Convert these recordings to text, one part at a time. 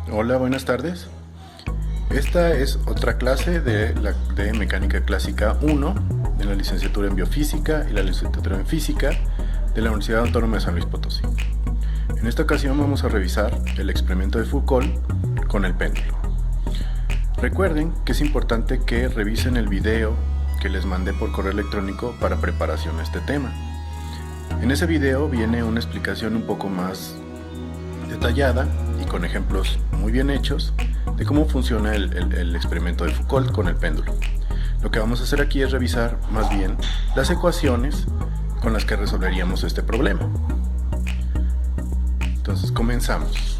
Hola, buenas tardes. Esta es otra clase de Mecánica Clásica 1 de la licenciatura en Biofísica y la licenciatura en Física de la Universidad Autónoma de San Luis Potosí. En esta ocasión vamos a revisar el experimento de Foucault con el péndulo. Recuerden que es importante que revisen el video que les mandé por correo electrónico para preparación a este tema. En ese video viene una explicación un poco más detallada y con ejemplos muy bien hechos de cómo funciona el experimento de Foucault con el péndulo. Lo que vamos a hacer aquí es revisar más bien las ecuaciones con las que resolveríamos este problema. Entonces comenzamos.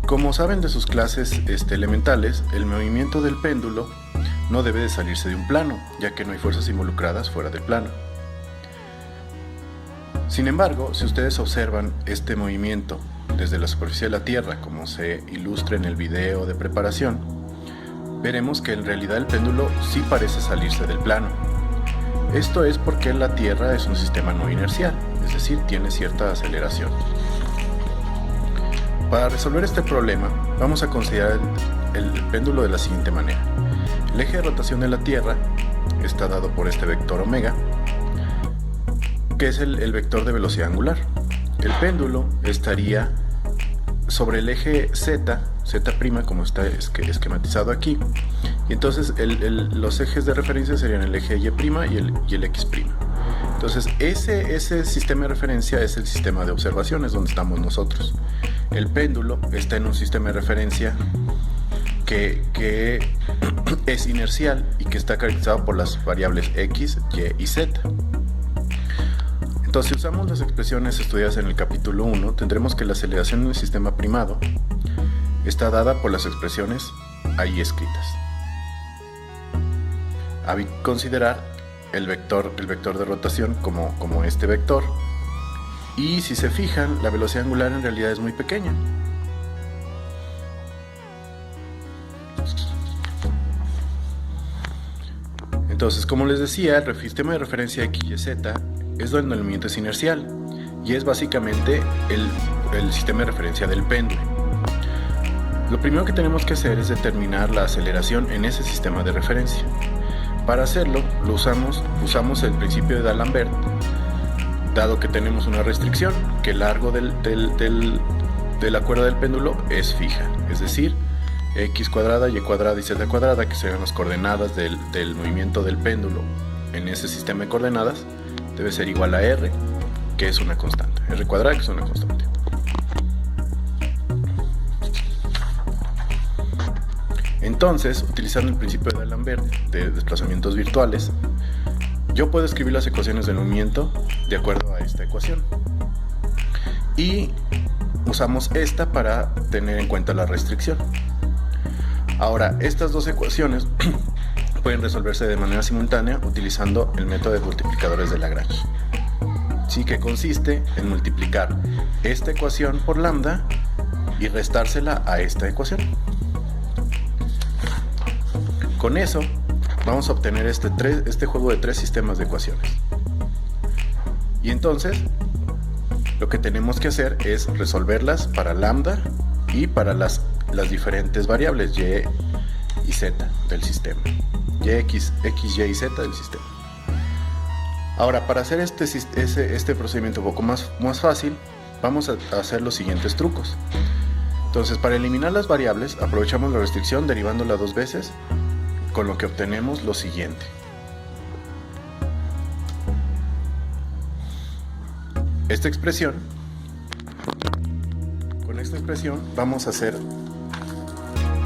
Como saben de sus clases elementales, el movimiento del péndulo no debe de salirse de un plano, ya que no hay fuerzas involucradas fuera del plano. Sin embargo, si ustedes observan este movimiento desde la superficie de la Tierra, como se ilustra en el video de preparación, veremos que en realidad el péndulo sí parece salirse del plano. Esto es porque la Tierra es un sistema no inercial, es decir, tiene cierta aceleración. Para resolver este problema, vamos a considerar el péndulo de la siguiente manera. El eje de rotación de la Tierra está dado por este vector omega, que es el vector de velocidad angular. El péndulo estaría sobre el eje z', como está esquematizado aquí, y entonces los ejes de referencia serían el eje y' y el x'. Entonces ese sistema de referencia es el sistema de observaciones donde estamos nosotros. El péndulo está en un sistema de referencia que es inercial y que está caracterizado por las variables x, y y z. Entonces, si usamos las expresiones estudiadas en el capítulo 1, tendremos que la aceleración en el sistema primado está dada por las expresiones ahí escritas. Hay que considerar el vector de rotación como este vector, y si se fijan, la velocidad angular en realidad es muy pequeña. Entonces, como les decía, el sistema de referencia x, y, z es donde el movimiento es inercial y es básicamente el sistema de referencia del péndulo. Lo primero que tenemos que hacer es determinar la aceleración en ese sistema de referencia. Para hacerlo, usamos el principio de D'Alembert, dado que tenemos una restricción, que el largo de la cuerda del péndulo es fija, es decir, x cuadrada, y cuadrada y z cuadrada, que serían las coordenadas del movimiento del péndulo en ese sistema de coordenadas, debe ser igual a r, que es una constante, r cuadrada, que es una constante. Entonces, utilizando el principio de D'Alembert de desplazamientos virtuales, yo puedo escribir las ecuaciones del movimiento de acuerdo a esta ecuación. Y usamos esta para tener en cuenta la restricción. Ahora, estas dos ecuaciones pueden resolverse de manera simultánea utilizando el método de multiplicadores de Lagrange. Sí, que consiste en multiplicar esta ecuación por lambda y restársela a esta ecuación. Con eso vamos a obtener este juego de tres sistemas de ecuaciones. Y entonces lo que tenemos que hacer es resolverlas para lambda y para las diferentes variables y y z del sistema. X, y y z del sistema. Ahora, para hacer este procedimiento un poco más fácil, vamos a hacer los siguientes trucos. Entonces, para eliminar las variables, aprovechamos la restricción derivándola dos veces, con lo que obtenemos lo siguiente. Con esta expresión vamos a hacer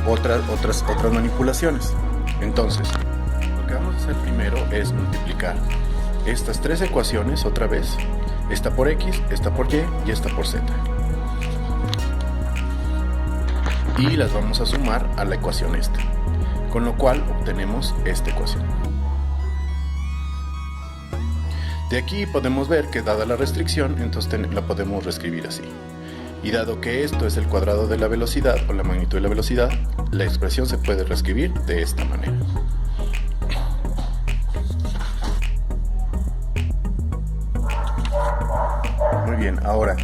otras manipulaciones. Entonces, lo que vamos a hacer primero es multiplicar estas tres ecuaciones otra vez, esta por x, esta por y y esta por z. Y las vamos a sumar a la ecuación esta, con lo cual obtenemos esta ecuación. De aquí podemos ver que dada la restricción, entonces la podemos reescribir así. Y dado que esto es el cuadrado de la velocidad o la magnitud de la velocidad, la expresión se puede reescribir de esta manera. Muy bien, ahora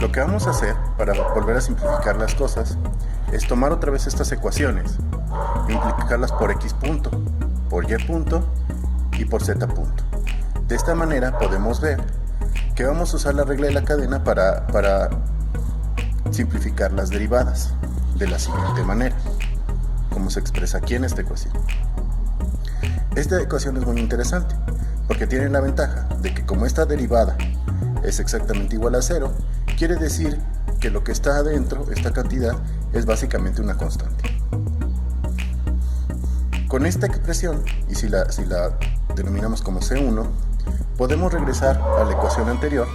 Lo que vamos a hacer para volver a simplificar las cosas es tomar otra vez estas ecuaciones y multiplicarlas por x punto, por y punto y por z punto. De esta manera podemos ver que vamos a usar la regla de la cadena para simplificar las derivadas de la siguiente manera, como se expresa aquí en esta ecuación. Esta ecuación es muy interesante porque tiene la ventaja de que como esta derivada es exactamente igual a 0, quiere decir que lo que está adentro, esta cantidad, es básicamente una constante. Con esta expresión, y si la denominamos como C1, podemos regresar a la ecuación anterior,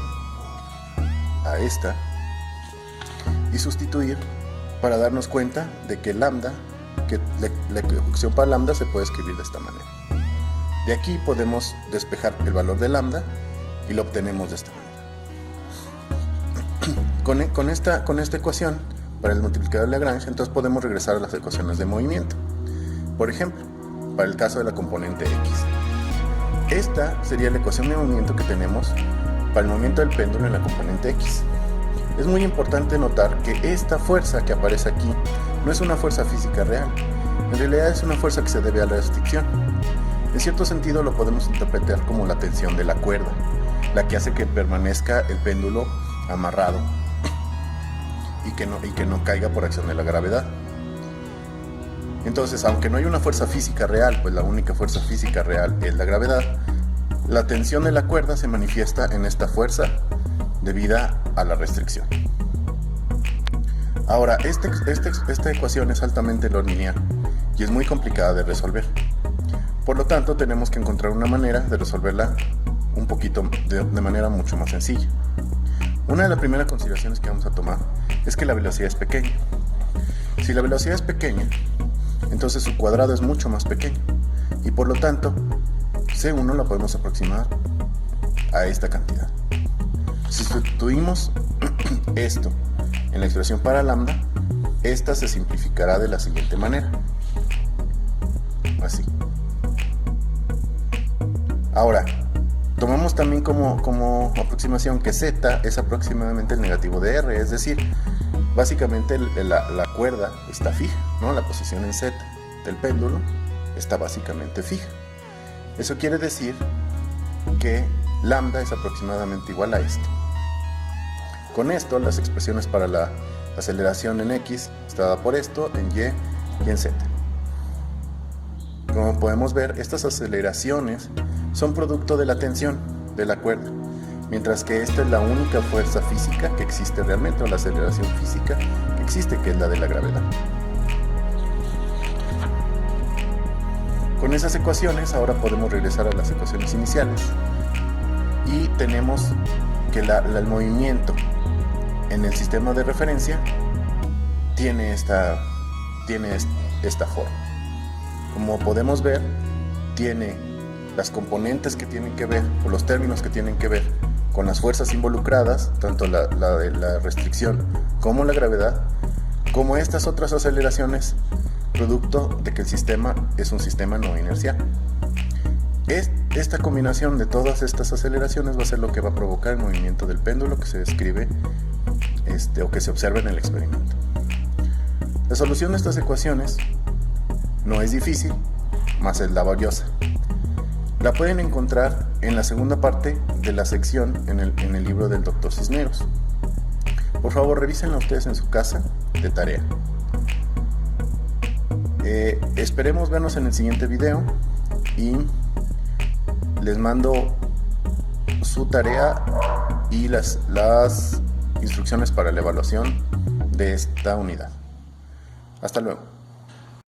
a esta, y sustituir para darnos cuenta de que lambda, que la ecuación para lambda se puede escribir de esta manera. De aquí podemos despejar el valor de lambda y lo obtenemos de esta manera. Con esta ecuación, para el multiplicador de Lagrange, entonces podemos regresar a las ecuaciones de movimiento. Por ejemplo, para el caso de la componente X. Esta sería la ecuación de movimiento que tenemos para el movimiento del péndulo en la componente X. Es muy importante notar que esta fuerza que aparece aquí no es una fuerza física real. En realidad es una fuerza que se debe a la restricción. En cierto sentido lo podemos interpretar como la tensión de la cuerda, la que hace que permanezca el péndulo amarrado y que no caiga por acción de la gravedad. Entonces, aunque no hay una fuerza física real, pues la única fuerza física real es la gravedad, la tensión de la cuerda se manifiesta en esta fuerza debida a la restricción. Ahora, esta ecuación es altamente no lineal y es muy complicada de resolver. Por lo tanto, tenemos que encontrar una manera de resolverla un poquito de manera mucho más sencilla. Una de las primeras consideraciones que vamos a tomar es que la velocidad es pequeña. Si la velocidad es pequeña, entonces su cuadrado es mucho más pequeño y por lo tanto C1 la podemos aproximar a esta cantidad. Si sustituimos esto en la expresión para lambda, esta se simplificará de la siguiente manera, así. Ahora, tomamos también como aproximación que z es aproximadamente el negativo de r, es decir, básicamente la cuerda está fija, ¿no? La posición en z del péndulo está básicamente fija. Eso quiere decir que lambda es aproximadamente igual a esto. Con esto, las expresiones para la aceleración en x está dada por esto, en y y en z. Como podemos ver, estas aceleraciones son producto de la tensión de la cuerda, mientras que esta es la única fuerza física que existe realmente, o la aceleración física que existe, que es la de la gravedad. Con esas ecuaciones ahora podemos regresar a las ecuaciones iniciales y tenemos que el movimiento en el sistema de referencia tiene esta forma. Como podemos ver, tiene las componentes que tienen que ver, o los términos que tienen que ver con las fuerzas involucradas, tanto la de la restricción como la gravedad, como estas otras aceleraciones, producto de que el sistema es un sistema no inercial. Esta combinación de todas estas aceleraciones va a ser lo que va a provocar el movimiento del péndulo que se describe o que se observa en el experimento. La solución de estas ecuaciones no es difícil, más es laboriosa. La pueden encontrar en la segunda parte de la sección en el libro del Dr. Cisneros. Por favor, revísenla ustedes en su casa de tarea. Esperemos vernos en el siguiente video y les mando su tarea y las instrucciones para la evaluación de esta unidad. Hasta luego.